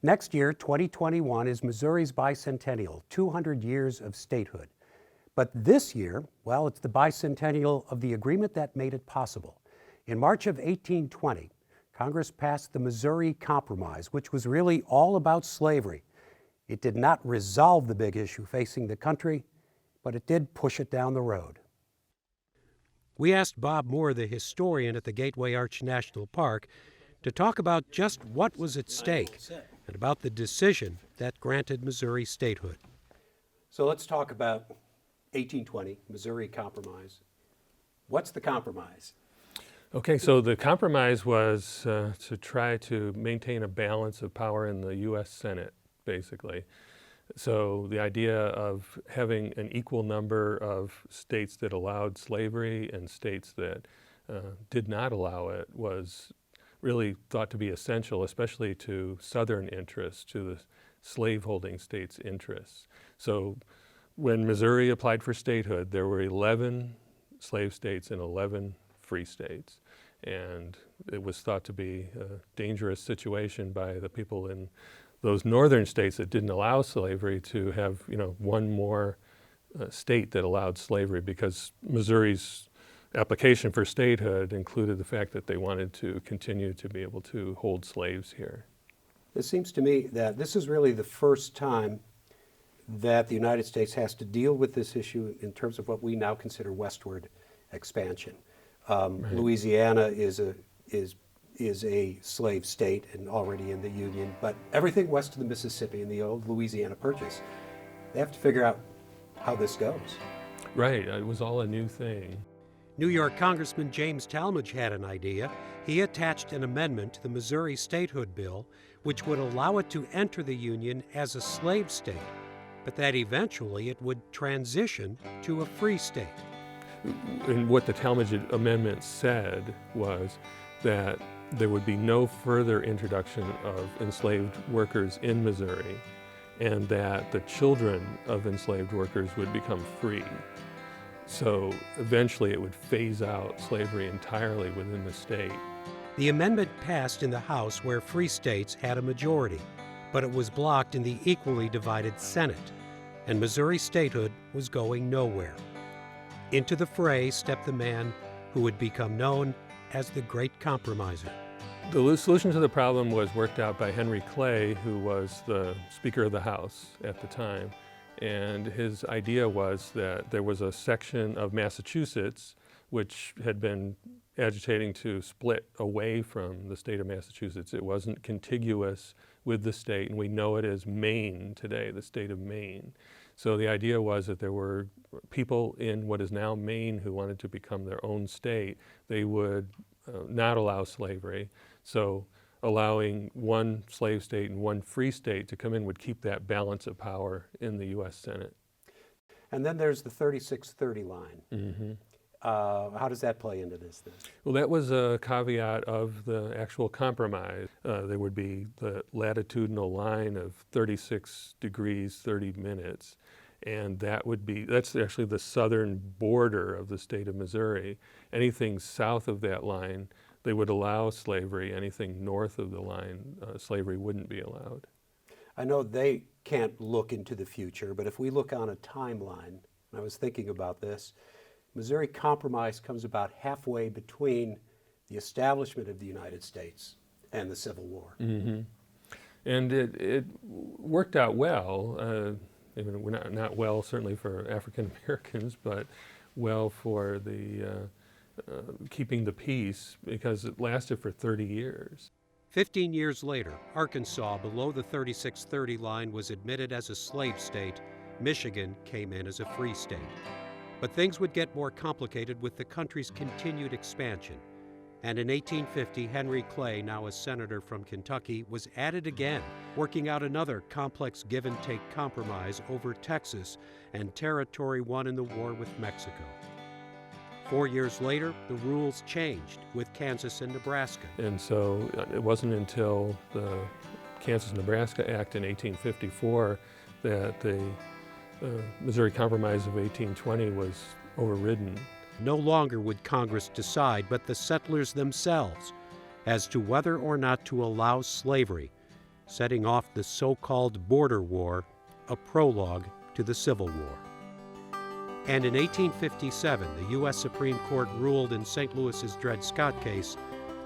Next year, 2021, is Missouri's Bicentennial, 200 years of statehood. But this year, well, it's the bicentennial of the agreement that made it possible. In March of 1820, Congress passed the Missouri Compromise, which was really all about slavery. It did not resolve the big issue facing the country, but it did push it down the road. We asked Bob Moore, the historian at the Gateway Arch National Park, to talk about just what was at stake and about the decision that granted Missouri statehood. So let's talk about 1820, Missouri Compromise. What's the compromise? Okay, so the compromise was to try to maintain a balance of power in the U.S. Senate, basically. So the idea of having an equal number of states that allowed slavery and states that did not allow it was really thought to be essential, especially to Southern interests, to the slaveholding states' interests. So when Missouri applied for statehood, there were 11 slave states and 11 free states. And it was thought to be a dangerous situation by the people in those northern states that didn't allow slavery to have, one more state that allowed slavery, because Missouri's application for statehood included the fact that they wanted to continue to be able to hold slaves here. It seems to me that this is really the first time that the United States has to deal with this issue in terms of what we now consider westward expansion. Right. Louisiana is a slave state and already in the Union, but everything west of the Mississippi in the old Louisiana Purchase, they have to figure out how this goes. Right, it was all a new thing. New York Congressman James Talmadge had an idea. He attached an amendment to the Missouri statehood bill, which would allow it to enter the Union as a slave state, but that eventually it would transition to a free state. And what the Talmadge Amendment said was that there would be no further introduction of enslaved workers in Missouri, and that the children of enslaved workers would become free. So eventually it would phase out slavery entirely within the state. The amendment passed in the House, where free states had a majority, but it was blocked in the equally divided Senate, and Missouri statehood was going nowhere. Into the fray stepped the man who would become known as the Great Compromiser. The solution to the problem was worked out by Henry Clay, who was the Speaker of the House at the time. And his idea was that there was a section of Massachusetts which had been agitating to split away from the state of Massachusetts. It wasn't contiguous with the state, and we know it as Maine today, the state of Maine. So the idea was that there were people in what is now Maine who wanted to become their own state. They would not allow slavery. So allowing one slave state and one free state to come in would keep that balance of power in the U.S. Senate. And then there's the 3630 line. Mm-hmm. How does that play into this then? Well, that was a caveat of the actual compromise. There would be the latitudinal line of 36 degrees, 30 minutes. And that's actually the southern border of the state of Missouri. Anything south of that line, they would allow slavery. Anything north of the line, slavery wouldn't be allowed. I know they can't look into the future, but if we look on a timeline, and I was thinking about this, Missouri Compromise comes about halfway between the establishment of the United States and the Civil War. Mm-hmm. And it worked out well. Not well, certainly for African Americans, but well for the keeping the peace, because it lasted for 30 years. 15 years later, Arkansas, below the 3630 line, was admitted as a slave state. Michigan came in as a free state. But things would get more complicated with the country's continued expansion. And in 1850, Henry Clay, now a senator from Kentucky, was added again, working out another complex give-and-take compromise over Texas and territory won in the war with Mexico. 4 years later, the rules changed with Kansas and Nebraska. And so it wasn't until the Kansas-Nebraska Act in 1854 that the Missouri Compromise of 1820 was overridden. No longer would Congress decide, but the settlers themselves, as to whether or not to allow slavery setting off the so-called Border War, a prologue to the Civil War. And in 1857, the U.S. Supreme Court ruled in St. Louis's Dred Scott case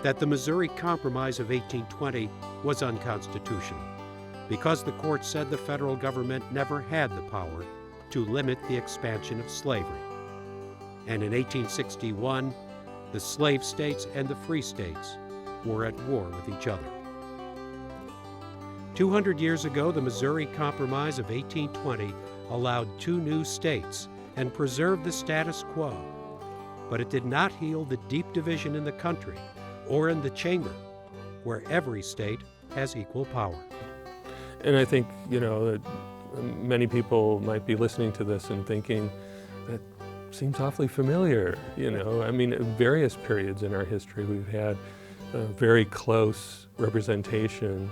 that the Missouri Compromise of 1820 was unconstitutional, because the court said the federal government never had the power to limit the expansion of slavery. And in 1861, the slave states and the free states were at war with each other. 200 years ago, the Missouri Compromise of 1820 allowed two new states and preserved the status quo, but it did not heal the deep division in the country or in the chamber, where every state has equal power. And I think, that many people might be listening to this and thinking, that seems awfully familiar. At various periods in our history, we've had very close representation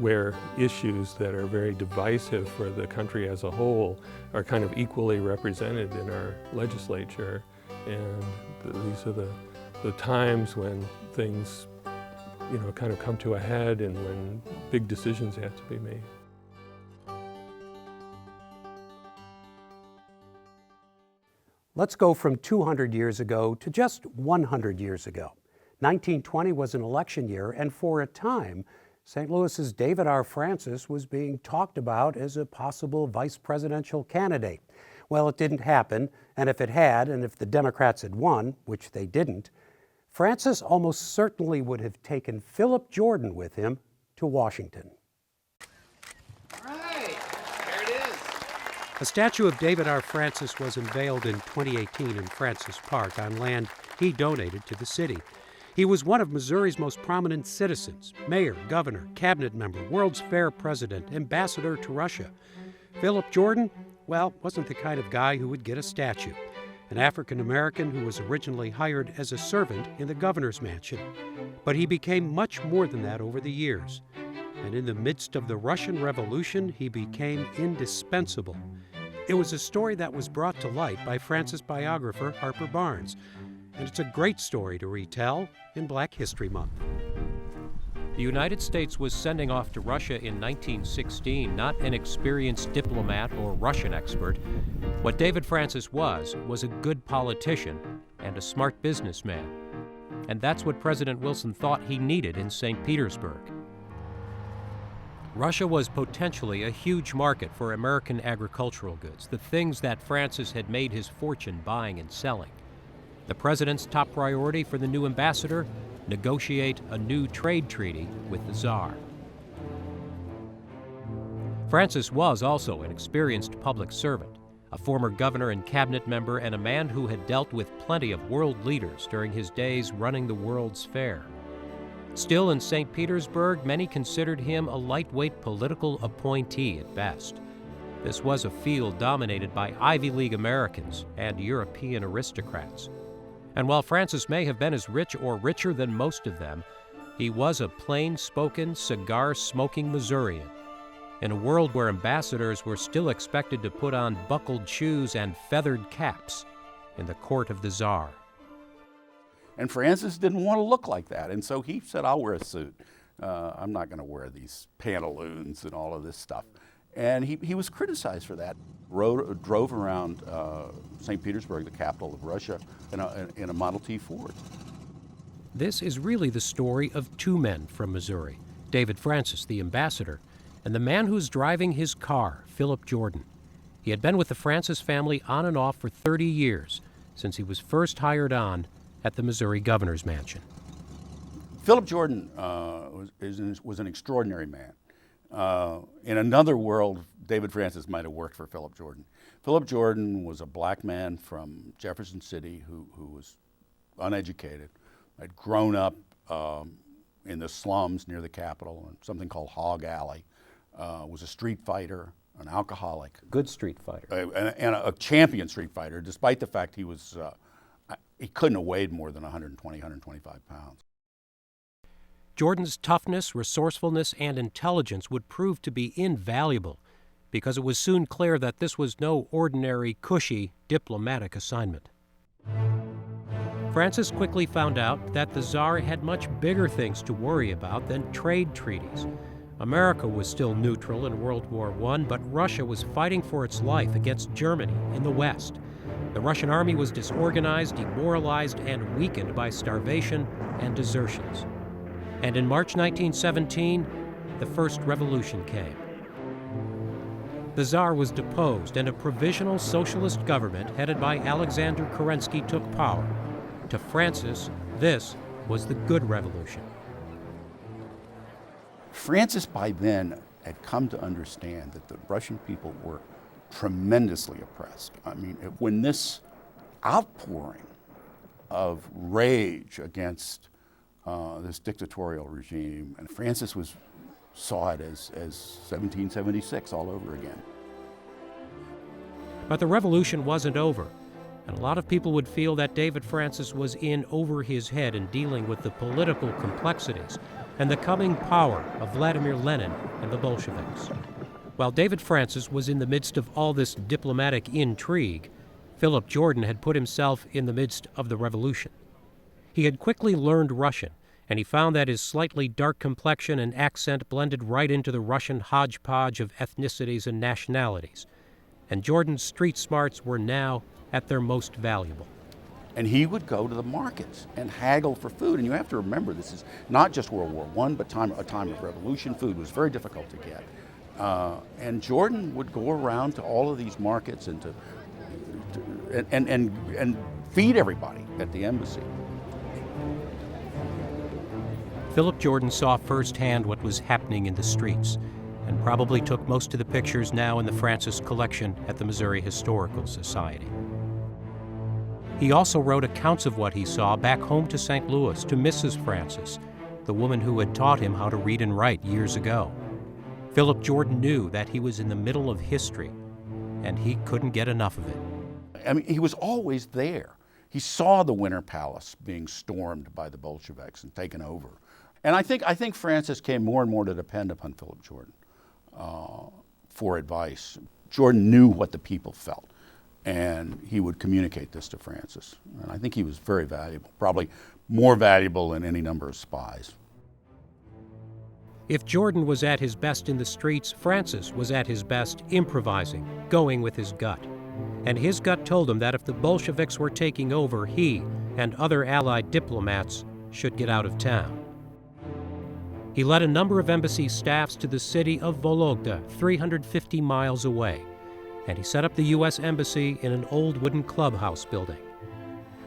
where issues that are very divisive for the country as a whole are kind of equally represented in our legislature. And these are the times when things, kind of come to a head and when big decisions have to be made. Let's go from 200 years ago to just 100 years ago. 1920 was an election year, and for a time, St. Louis's David R. Francis was being talked about as a possible vice presidential candidate. Well, it didn't happen, and if it had, and if the Democrats had won, which they didn't, Francis almost certainly would have taken Philip Jordan with him to Washington. All right, there it is. A statue of David R. Francis was unveiled in 2018 in Francis Park on land he donated to the city. He was one of Missouri's most prominent citizens: mayor, governor, cabinet member, World's Fair president, ambassador to Russia. Philip Jordan, well, wasn't the kind of guy who would get a statue. An African-American who was originally hired as a servant in the governor's mansion. But he became much more than that over the years. And in the midst of the Russian Revolution, he became indispensable. It was a story that was brought to light by Francis biographer Harper Barnes, and it's a great story to retell in Black History Month. The United States was sending off to Russia in 1916 not an experienced diplomat or Russian expert. What David Francis was a good politician and a smart businessman. And that's what President Wilson thought he needed in St. Petersburg. Russia was potentially a huge market for American agricultural goods, the things that Francis had made his fortune buying and selling. The president's top priority for the new ambassador: negotiate a new trade treaty with the Tsar. Francis was also an experienced public servant, a former governor and cabinet member, and a man who had dealt with plenty of world leaders during his days running the World's Fair. Still, in St. Petersburg, many considered him a lightweight political appointee at best. This was a field dominated by Ivy League Americans and European aristocrats. And while Francis may have been as rich or richer than most of them, he was a plain-spoken, cigar-smoking Missourian. In a world where ambassadors were still expected to put on buckled shoes and feathered caps in the court of the Tsar. And Francis didn't want to look like that, and so he said, I'll wear a suit. I'm not going to wear these pantaloons and all of this stuff. And he was criticized for that. Drove around St. Petersburg, the capital of Russia, in a Model T Ford. This is really the story of two men from Missouri: David Francis, the ambassador, and the man who's driving his car, Philip Jordan. He had been with the Francis family on and off for 30 years, since he was first hired on at the Missouri governor's mansion. Philip Jordan was an extraordinary man. In another world, David Francis might have worked for Philip Jordan. Philip Jordan was a black man from Jefferson City who was uneducated, had grown up in the slums near the Capitol, in something called Hog Alley, was a street fighter, an alcoholic. Good street fighter. And a champion street fighter, despite the fact he couldn't have weighed more than 120, 125 pounds. Jordan's toughness, resourcefulness, and intelligence would prove to be invaluable, because it was soon clear that this was no ordinary, cushy diplomatic assignment. Francis quickly found out that the Tsar had much bigger things to worry about than trade treaties. America was still neutral in World War I, but Russia was fighting for its life against Germany in the West. The Russian army was disorganized, demoralized, and weakened by starvation and desertions. And in March 1917, the first revolution came. The Tsar was deposed, and a provisional socialist government headed by Alexander Kerensky took power. To Francis, this was the good revolution. Francis by then had come to understand that the Russian people were tremendously oppressed. I mean, when this outpouring of rage against this dictatorial regime, and Francis saw it as 1776 all over again. But the revolution wasn't over, and a lot of people would feel that David Francis was in over his head in dealing with the political complexities and the coming power of Vladimir Lenin and the Bolsheviks. While David Francis was in the midst of all this diplomatic intrigue, Philip Jordan had put himself in the midst of the revolution. He had quickly learned Russian, and he found that his slightly dark complexion and accent blended right into the Russian hodgepodge of ethnicities and nationalities. And Jordan's street smarts were now at their most valuable. And he would go to the markets and haggle for food. And you have to remember, this is not just World War I, but a time of revolution. Food was very difficult to get. And Jordan would go around to all of these markets and and feed everybody at the embassy. Philip Jordan saw firsthand what was happening in the streets, and probably took most of the pictures now in the Francis collection at the Missouri Historical Society. He also wrote accounts of what he saw back home to St. Louis to Mrs. Francis, the woman who had taught him how to read and write years ago. Philip Jordan knew that he was in the middle of history, and he couldn't get enough of it. I mean, he was always there. He saw the Winter Palace being stormed by the Bolsheviks and taken over. And I think Francis came more and more to depend upon Philip Jordan for advice. Jordan knew what the people felt, and he would communicate this to Francis. And I think he was very valuable, probably more valuable than any number of spies. If Jordan was at his best in the streets, Francis was at his best improvising, going with his gut. And his gut told him that if the Bolsheviks were taking over, he and other Allied diplomats should get out of town. He led a number of embassy staffs to the city of Vologda, 350 miles away, and he set up the U.S. Embassy in an old wooden clubhouse building.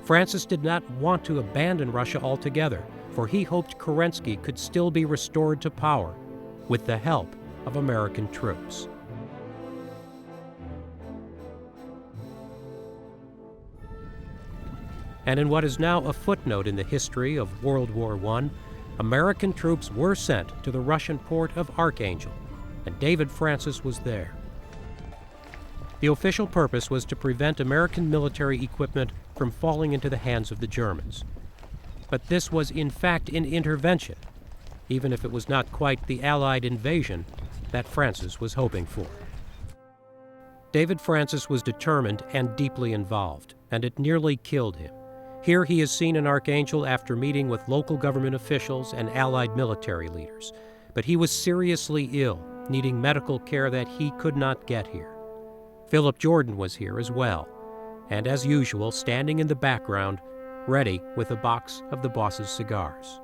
Francis did not want to abandon Russia altogether, for he hoped Kerensky could still be restored to power with the help of American troops. And in what is now a footnote in the history of World War I, American troops were sent to the Russian port of Archangel, and David Francis was there. The official purpose was to prevent American military equipment from falling into the hands of the Germans. But this was in fact an intervention, even if it was not quite the Allied invasion that Francis was hoping for. David Francis was determined and deeply involved, and it nearly killed him. Here he is seen in Archangel after meeting with local government officials and Allied military leaders. But he was seriously ill, needing medical care that he could not get here. Philip Jordan was here as well, and as usual, standing in the background, ready with a box of the boss's cigars.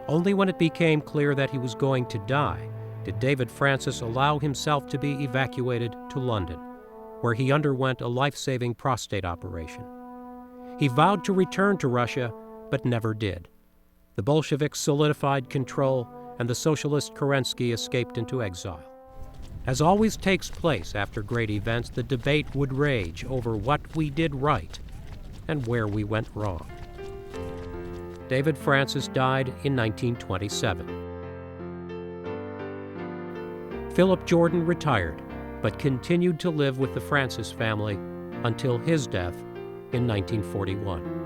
Only when it became clear that he was going to die did David Francis allow himself to be evacuated to London, where he underwent a life-saving prostate operation. He vowed to return to Russia, but never did. The Bolsheviks solidified control, and the socialist Kerensky escaped into exile. As always takes place after great events, the debate would rage over what we did right and where we went wrong. David Francis died in 1927. Philip Jordan retired, but continued to live with the Francis family until his death in 1941.